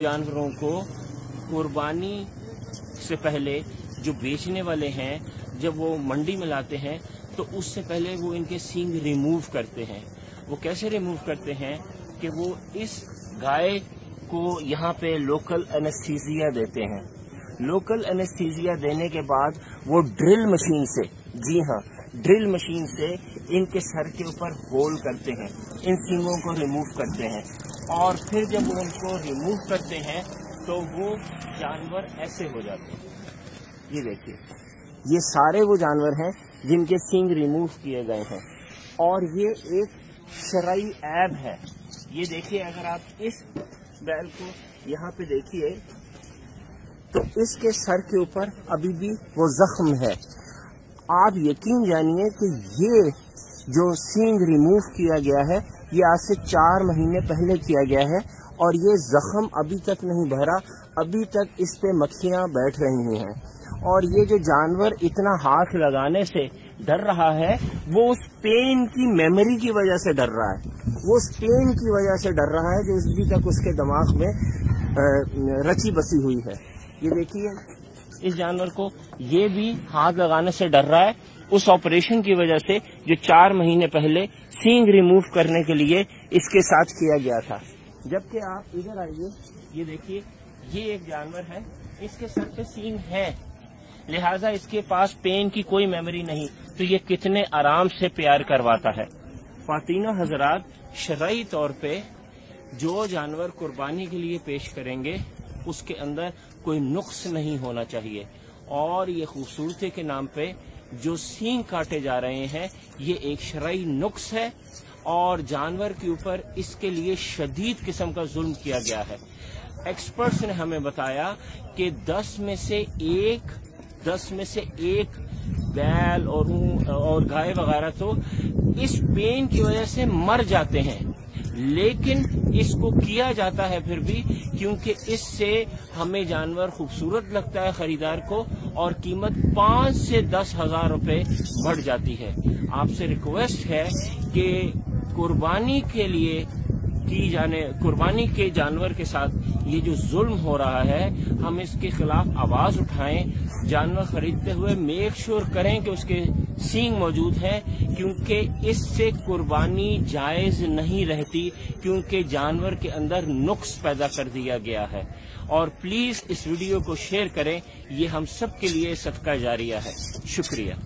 जानवरों को कुर्बानी से पहले जो बेचने वाले हैं जब वो मंडी में लाते हैं तो उससे पहले वो इनके सींग रिमूव करते हैं। वो कैसे रिमूव करते हैं कि वो इस गाय को यहाँ पे लोकल एनेस्थीसिया देते हैं। लोकल एनेस्थीसिया देने के बाद वो ड्रिल मशीन से, जी हाँ, ड्रिल मशीन से इनके सर के ऊपर होल करते हैं, इन सींगों को रिमूव करते हैं और फिर जब वो उनको रिमूव करते हैं तो वो जानवर ऐसे हो जाते हैं। ये देखिए, ये सारे वो जानवर हैं जिनके सींग रिमूव किए गए हैं और ये एक शरई ऐब है। ये देखिए, अगर आप इस बैल को यहाँ पे देखिए तो इसके सर के ऊपर अभी भी वो जख्म है। आप यकीन जानिए कि ये जो सींग रिमूव किया गया है ये आज से 4 महीने पहले किया गया है और ये जख्म अभी तक नहीं भरा, अभी तक इस पे मक्खियां बैठ रही हैं। और ये जो जानवर इतना हाथ लगाने से डर रहा है वो उस पेन की मेमोरी की वजह से डर रहा है, वो उस पेन की वजह से डर रहा है जो अभी तक उसके दिमाग में रची बसी हुई है। ये देखिए, इस जानवर को ये भी हाथ लगाने से डर रहा है उस ऑपरेशन की वजह से जो 4 महीने पहले सींग रिमूव करने के लिए इसके साथ किया गया था। जबकि आप इधर आइए, ये देखिए, ये एक जानवर है, इसके सर पे सींग है, लिहाजा इसके पास पेन की कोई मेमोरी नहीं, तो ये कितने आराम से प्यार करवाता है। ख्वातीनो हजरात, शरई तौर पे जो जानवर कुर्बानी के लिए पेश करेंगे उसके अंदर कोई नुक्स नहीं होना चाहिए और ये खूबसूरती के नाम पे जो सींग काटे जा रहे हैं ये एक शरई नुक्स है और जानवर के ऊपर इसके लिए शदीद किस्म का जुल्म किया गया है। एक्सपर्ट्स ने हमें बताया कि 10 में से एक बैल और गाय वगैरह तो इस पेन की वजह से मर जाते हैं, लेकिन इसको किया जाता है फिर भी क्योंकि इससे हमें जानवर खूबसूरत लगता है खरीदार को और कीमत 5 से 10 हजार रुपए बढ़ जाती है। आपसे रिक्वेस्ट है कि कुर्बानी के जानवर के साथ ये जो जुल्म हो रहा है हम इसके खिलाफ आवाज उठाएं। जानवर खरीदते हुए मेक श्योर करें कि उसके सींग मौजूद हैं क्योंकि इससे कुर्बानी जायज नहीं रहती क्योंकि जानवर के अंदर नुक्स पैदा कर दिया गया है। और प्लीज इस वीडियो को शेयर करें, ये हम सब के लिए सदका जारिया है। शुक्रिया।